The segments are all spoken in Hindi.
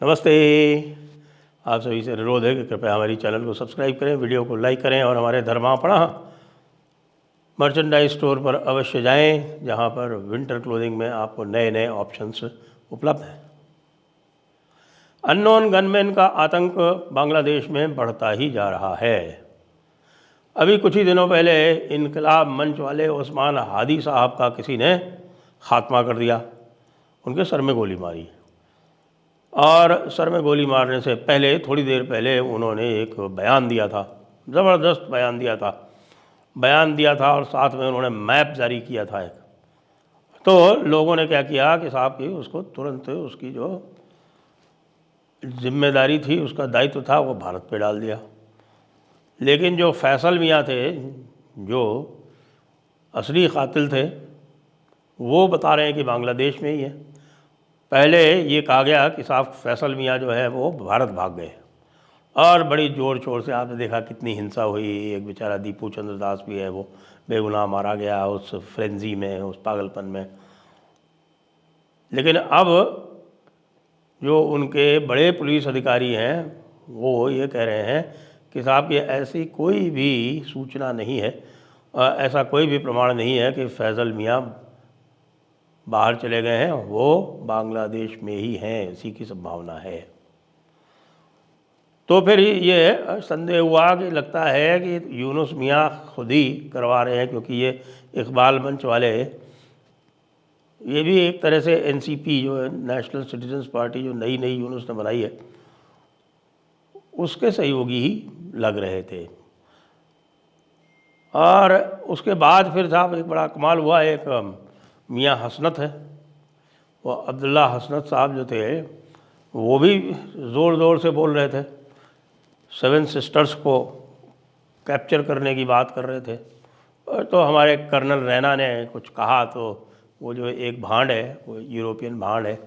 नमस्ते। आप सभी से अनुरोध है कि कृपया हमारी चैनल को सब्सक्राइब करें, वीडियो को लाइक करें और हमारे धर्मापणा मर्चेंडाइज स्टोर पर अवश्य जाएं, जहां पर विंटर क्लोथिंग में आपको नए नए ऑप्शंस उपलब्ध हैं। अननोन गनमैन का आतंक बांग्लादेश में बढ़ता ही जा रहा है। अभी कुछ ही दिनों पहले इनकलाब मंच वाले उस्मान हादी साहब का किसी ने खात्मा कर दिया, उनके सर में गोली मारी। और सर में गोली मारने से पहले थोड़ी देर पहले उन्होंने एक बयान दिया था, ज़बरदस्त बयान दिया था और साथ में उन्होंने मैप जारी किया था एक। तो लोगों ने क्या किया कि साहब की उसको तुरंत उसकी जो जिम्मेदारी थी, उसका दायित्व था, वो भारत पे डाल दिया। लेकिन जो फैसल मियाँ थे, जो असली कातिल थे, वो बता रहे हैं कि बांग्लादेश में ही है। पहले ये कहा गया कि साहब फैसल मियाँ जो है वो भारत भाग गए, और बड़ी ज़ोर शोर से आपने देखा कितनी हिंसा हुई। एक बेचारा दीपू चंद्र दास भी है, वो बेगुनाह मारा गया उस फ्रेंजी में, उस पागलपन में। लेकिन अब जो उनके बड़े पुलिस अधिकारी हैं वो ये कह रहे हैं कि साहब ये ऐसी कोई भी सूचना नहीं है, ऐसा कोई भी प्रमाण नहीं है कि फैसल मियाँ बाहर चले गए हैं, वो बांग्लादेश में ही हैं, इसी की संभावना है। तो फिर ये संदेह हुआ कि लगता है कि यूनुस मियाँ खुद ही करवा रहे हैं, क्योंकि ये इकबाल मंच वाले, ये भी एक तरह से एनसीपी जो है, नेशनल सिटीजन्स पार्टी, जो नई यूनुस ने बनाई है, उसके सहयोगी ही लग रहे थे। और उसके बाद फिर साहब एक बड़ा कमाल हुआ। एक मियाँ हसनत है, वो अब्दुल्ला हसनत साहब जो थे, वो भी ज़ोर ज़ोर से बोल रहे थे, 7 सिस्टर्स को कैप्चर करने की बात कर रहे थे। और तो हमारे कर्नल रैना ने कुछ कहा, तो वो जो एक भांड है, वो यूरोपियन भांड है,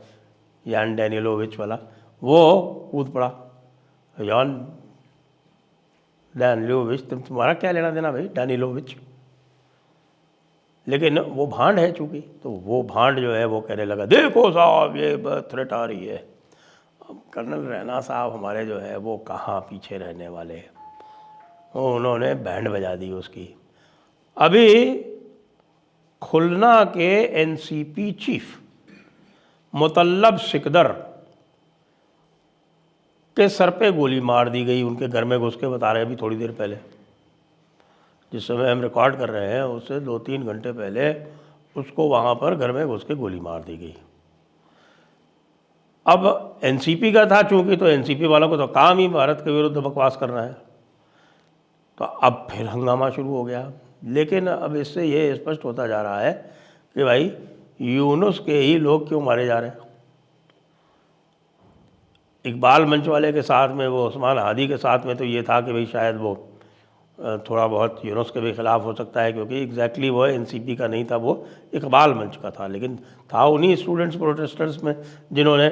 यान डैनिलोविच वाला, वो कूद पड़ा। यान डैनिलोविच, तुम्हारा क्या लेना देना भाई, डैनिलोविच। लेकिन वो भांड है चूँकि, तो वो भांड जो है वो कहने लगा, देखो साहब ये थ्रेट आ रही है। अब कर्नल रैना साहब हमारे जो है वो कहाँ पीछे रहने वाले हैं, उन्होंने बैंड बजा दी उसकी। अभी खुलना के एनसीपी चीफ मुतल्लब सिकदर के सर पे गोली मार दी गई, उनके घर में घुस के, बता रहे हैं अभी थोड़ी देर पहले, जिस समय हम रिकॉर्ड कर रहे हैं उससे 2-3 घंटे पहले उसको वहाँ पर घर में घुस के गोली मार दी गई। अब एनसीपी का था चूँकि, तो एनसीपी वालों को तो काम ही भारत के विरुद्ध बकवास करना है, तो अब फिर हंगामा शुरू हो गया। लेकिन अब इससे ये स्पष्ट होता जा रहा है कि भाई यूनुस के ही लोग क्यों मारे जा रहे हैं। इकबाल मंच वाले के साथ में, वो उस्मान हादी के साथ में, तो ये था कि भाई शायद वो थोड़ा बहुत यूनुस के भी ख़िलाफ़ हो सकता है, क्योंकि एग्जैक्टली वो एनसीपी का नहीं था, वो इकबाल मंच का था। लेकिन था उन्हीं स्टूडेंट्स प्रोटेस्टर्स में जिन्होंने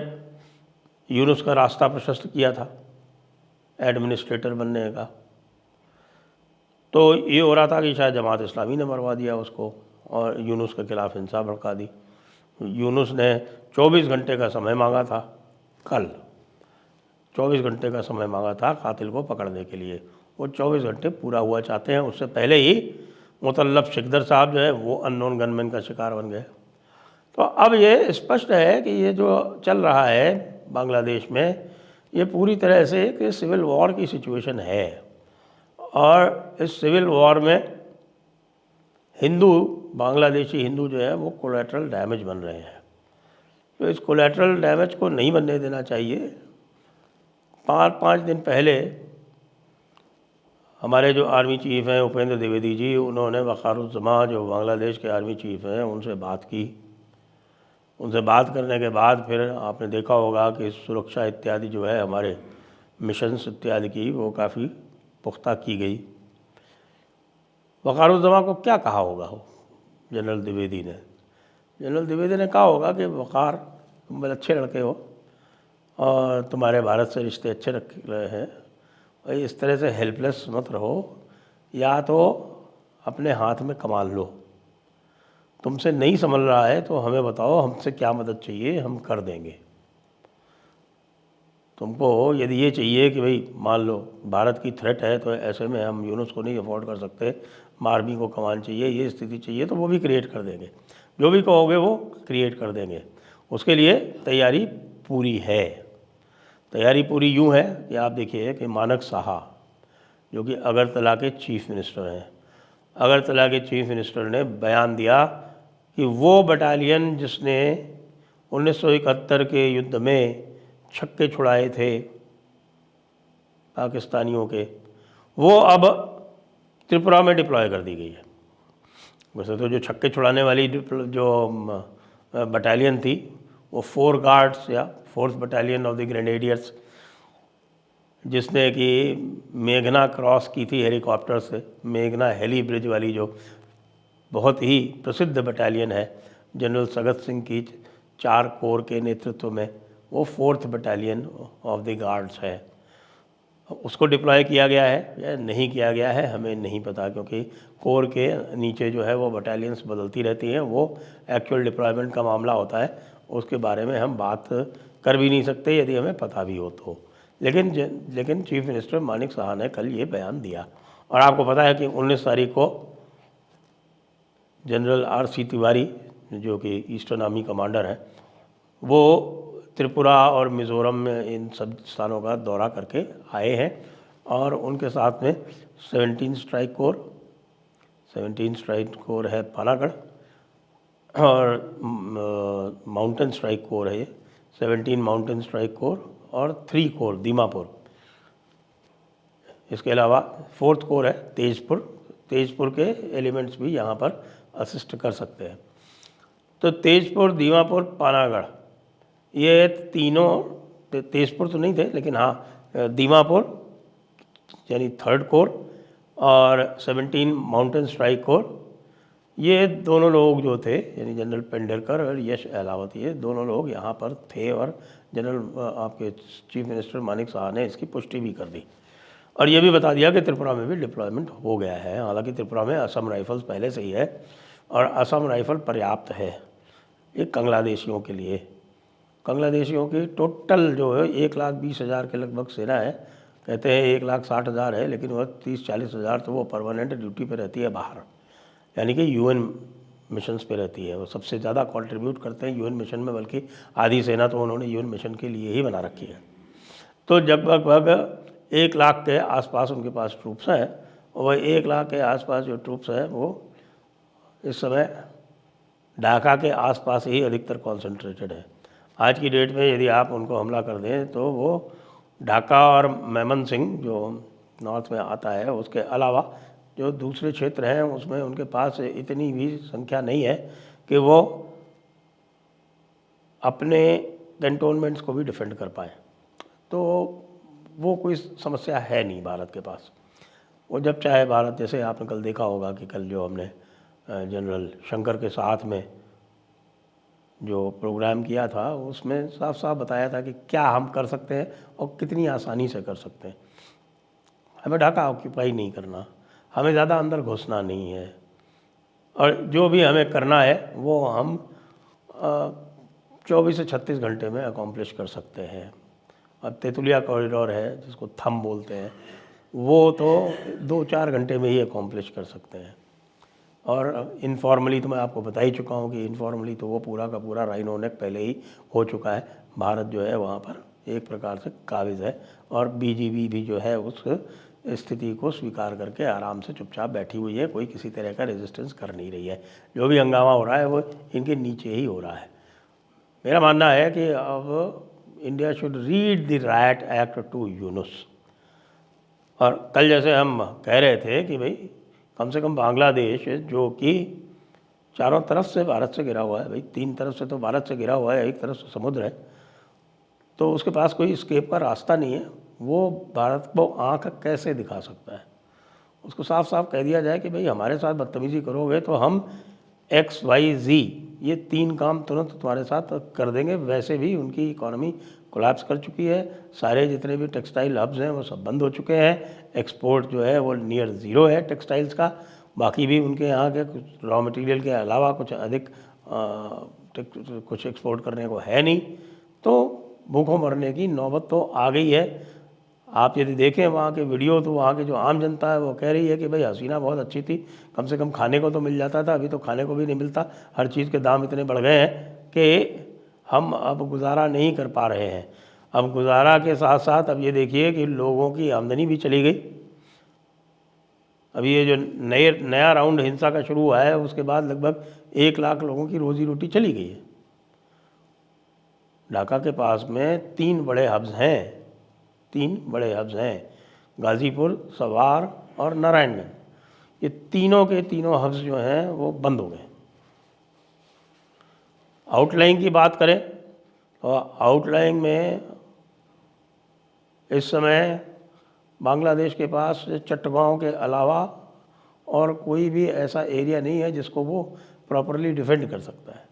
यूनुस का रास्ता प्रशस्त किया था एडमिनिस्ट्रेटर बनने का। तो ये हो रहा था कि शायद जमात इस्लामी ने मरवा दिया उसको और यूनुस के ख़िलाफ़ हिंसा भड़का दी। यूनुस ने 24 घंटे का समय मांगा था, कल 24 घंटे का समय मांगा था कातिल को पकड़ने के लिए। वो 24 घंटे पूरा हुआ चाहते हैं, उससे पहले ही मुतल्लब सिकदर साहब जो है वो अननोन गनमैन का शिकार बन गए। तो अब ये स्पष्ट है कि ये जो चल रहा है बांग्लादेश में, ये पूरी तरह से एक सिविल वॉर की सिचुएशन है। और इस सिविल वॉर में हिंदू, बांग्लादेशी हिंदू जो है वो कोलैटरल डैमेज बन रहे हैं। तो इस कोलैटरल डैमेज को नहीं बनने देना चाहिए। 5 दिन पहले हमारे जो आर्मी चीफ़ हैं उपेंद्र द्विवेदी जी, उन्होंने वक़ारुज़्ज़मा जो बांग्लादेश के आर्मी चीफ़ हैं उनसे बात की। उनसे बात करने के बाद फिर आपने देखा होगा कि सुरक्षा इत्यादि जो है हमारे मिशंस इत्यादि की, वो काफ़ी पुख्ता की गई। वक़ारुज़्ज़मा को क्या कहा होगा वो जनरल द्विवेदी ने? जनरल द्विवेदी ने कहा होगा कि वक़ार, तुम बड़े अच्छे लड़के हो और तुम्हारे भारत से रिश्ते अच्छे रख रहे हैं, भाई इस तरह से हेल्पलेस मत रहो, या तो अपने हाथ में कमान लो, तुमसे नहीं संभल रहा है तो हमें बताओ, हमसे क्या मदद चाहिए, हम कर देंगे। तुमको यदि ये चाहिए कि भाई मान लो भारत की थ्रेट है तो ऐसे में हम यूनुस को नहीं अफोर्ड कर सकते, मार्मी को कमान चाहिए, ये स्थिति चाहिए, तो वो भी क्रिएट कर देंगे। जो भी कहोगे वो क्रिएट कर देंगे। उसके लिए तैयारी पूरी है। तैयारी पूरी यूँ है कि आप देखिए कि मानक साहा जो कि अगरतला के चीफ मिनिस्टर हैं, अगरतला के चीफ मिनिस्टर ने बयान दिया कि वो बटालियन जिसने 1971 के युद्ध में छक्के छुड़ाए थे पाकिस्तानियों के, वो अब त्रिपुरा में डिप्लॉय कर दी गई है। वैसे तो जो छक्के छुड़ाने वाली जो बटालियन थी वो 4 गार्ड्स या 4th battalion of the grenadiers, जिसने कि मेघना क्रॉस की थी हेलीकॉप्टर से, मेघना हेली ब्रिज वाली जो बहुत ही प्रसिद्ध बटालियन है जनरल सगत सिंह की 4 कोर के नेतृत्व में, वो 4th battalion of the guards है। उसको डिप्लॉय किया गया है या नहीं किया गया है हमें नहीं पता, क्योंकि कोर के नीचे जो है वो बटालियंस बदलती रहती हैं, वो एक्चुअल डिप्लॉयमेंट का मामला होता है, उसके बारे में हम बात कर भी नहीं सकते यदि हमें पता भी हो तो। लेकिन चीफ मिनिस्टर मानिक साहा ने कल ये बयान दिया। और आपको पता है कि 19 तारीख को जनरल RC तिवारी जो कि ईस्टर्न आर्मी कमांडर हैं, वो त्रिपुरा और मिज़ोरम में इन सब स्थानों का दौरा करके आए हैं और उनके साथ में 17 स्ट्राइक कोर है पानागढ़ और माउंटेन स्ट्राइक कोर है ये 17 माउंटेन स्ट्राइक कोर और 3 कोर दीमापुर। इसके अलावा 4th कोर है तेजपुर के एलिमेंट्स भी यहाँ पर असिस्ट कर सकते हैं। तो तेजपुर, दीमापुर, पानागढ़, ये तीनों, तेजपुर तो नहीं थे लेकिन हाँ दीमापुर यानी 3rd कोर और 17 माउंटेन स्ट्राइक कोर, ये दोनों लोग जो थे यानी जनरल पेंडरकर और यश अहलावत, ये दोनों लोग यहाँ पर थे और जनरल आपके चीफ मिनिस्टर मानिक साहा ने इसकी पुष्टि भी कर दी और ये भी बता दिया कि त्रिपुरा में भी डिप्लॉयमेंट हो गया है। हालांकि त्रिपुरा में असम राइफल्स पहले से ही है और असम राइफल पर्याप्त है ये बांग्लादेशियों के लिए। बांग्लादेशियों की टोटल जो है 1,20,000 के लगभग सेना है, कहते हैं 1,60,000 है, लेकिन वह 30-40 हज़ार तो वो परमानेंट ड्यूटी पे रहती है बाहर, यानी कि UN मिशंस पे रहती है। वो सबसे ज़्यादा कंट्रीब्यूट करते हैं UN मिशन में, बल्कि आधी सेना तो उन्होंने UN मिशन के लिए ही बना रखी है। तो जब लगभग 1 लाख के आसपास उनके पास ट्रूप्स हैं, और वह 1 लाख के आसपास जो ट्रूप्स हैं वो इस समय ढाका के आसपास ही अधिकतर कॉन्सेंट्रेटेड है। आज की डेट में यदि आप उनको हमला कर दें तो वो ढाका और मेमन सिंह जो नॉर्थ में आता है, उसके अलावा जो दूसरे क्षेत्र हैं उसमें उनके पास इतनी भी संख्या नहीं है कि वो अपने कैंटोनमेंट्स को भी डिफेंड कर पाएँ। तो वो कोई समस्या है नहीं भारत के पास। वो जब चाहे भारत, जैसे आपने कल देखा होगा कि कल जो हमने जनरल शंकर के साथ में जो प्रोग्राम किया था उसमें साफ साफ बताया था कि क्या हम कर सकते हैं और कितनी आसानी से कर सकते हैं। हमें ढाका ऑक्यूपाई नहीं करना, हमें ज़्यादा अंदर घुसना नहीं है, और जो भी हमें करना है वो हम 24 से 36 घंटे में अकॉम्प्लिश कर सकते हैं। अब तेतुलिया कॉरिडोर है जिसको थम बोलते हैं, वो तो 2-4 घंटे में ही अकॉम्प्लिश कर सकते हैं। और इनफॉर्मली तो मैं आपको बता ही चुका हूँ कि इनफॉर्मली तो वो पूरा का पूरा राइनो नेक पहले ही हो चुका है। भारत जो है वहाँ पर एक प्रकार से काबिज है और BGB भी जो है उस स्थिति को स्वीकार करके आराम से चुपचाप बैठी हुई है, कोई किसी तरह का रेजिस्टेंस कर नहीं रही है। जो भी हंगामा हो रहा है वो इनके नीचे ही हो रहा है। मेरा मानना है कि अब India should read the riot act to Yunus. और कल जैसे हम कह रहे थे कि भाई कम से कम बांग्लादेश जो कि चारों तरफ से भारत से घिरा हुआ है, भाई 3 तरफ से तो भारत से घिरा हुआ है, एक तरफ से समुद्र है, तो उसके पास कोई स्केप का रास्ता नहीं है। वो भारत को आँख कैसे दिखा सकता है? उसको साफ साफ कह दिया जाए कि भाई हमारे साथ बदतमीज़ी करोगे तो हम XYZ ये 3 काम तुरंत तुम्हारे साथ कर देंगे। वैसे भी उनकी इकॉनमी कोलैप्स कर चुकी है, सारे जितने भी टेक्सटाइल हब्स हैं वो सब बंद हो चुके हैं, एक्सपोर्ट जो है वो नियर ज़ीरो है टेक्सटाइल्स का। बाकी भी उनके यहाँ के कुछ रॉ मटेरियल के अलावा कुछ अधिक कुछ एक्सपोर्ट करने को है नहीं। तो भूखों मरने की नौबत तो आ गई है। आप यदि देखें वहाँ के वीडियो तो वहाँ की जो आम जनता है वो कह रही है कि भाई हसीना बहुत अच्छी थी, कम से कम खाने को तो मिल जाता था, अभी तो खाने को भी नहीं मिलता, हर चीज़ के दाम इतने बढ़ गए हैं कि हम अब गुजारा नहीं कर पा रहे हैं। अब गुजारा के साथ साथ अब ये देखिए कि लोगों की आमदनी भी चली गई। अभी ये जो नया राउंड हिंसा का शुरू हुआ है उसके बाद लगभग 1 लाख लोगों की रोजी रोटी चली गई है। ढाका के पास में 3 बड़े हब्स हैं, 3 बड़े हब्स हैं, गाज़ीपुर, सवार और नारायणगंज। ये तीनों के तीनों हब्स जो हैं वो बंद हो गए। आउटलाइंग की बात करें तो आउटलाइंग में इस समय बांग्लादेश के पास चट्टगांव के अलावा और कोई भी ऐसा एरिया नहीं है जिसको वो प्रॉपरली डिफेंड कर सकता है।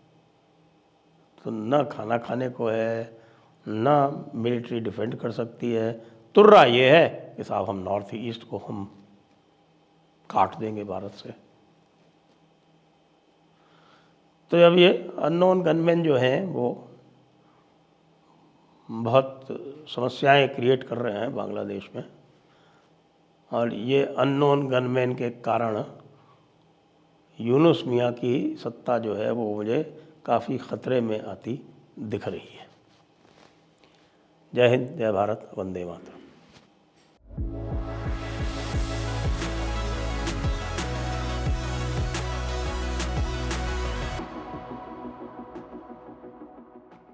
तो ना खाना खाने को है, ना मिलिट्री डिफेंड कर सकती है। तुर्रा ये है कि साहब हम नॉर्थ ईस्ट को हम काट देंगे भारत से। तो अब ये अननोन गनमैन जो हैं वो बहुत समस्याएं क्रिएट कर रहे हैं बांग्लादेश में, और ये अननोन गनमैन के कारण यूनुस मियाँ की सत्ता जो है वो मुझे काफ़ी ख़तरे में आती दिख रही है। जय हिंद, जय भारत, वंदे मातरम।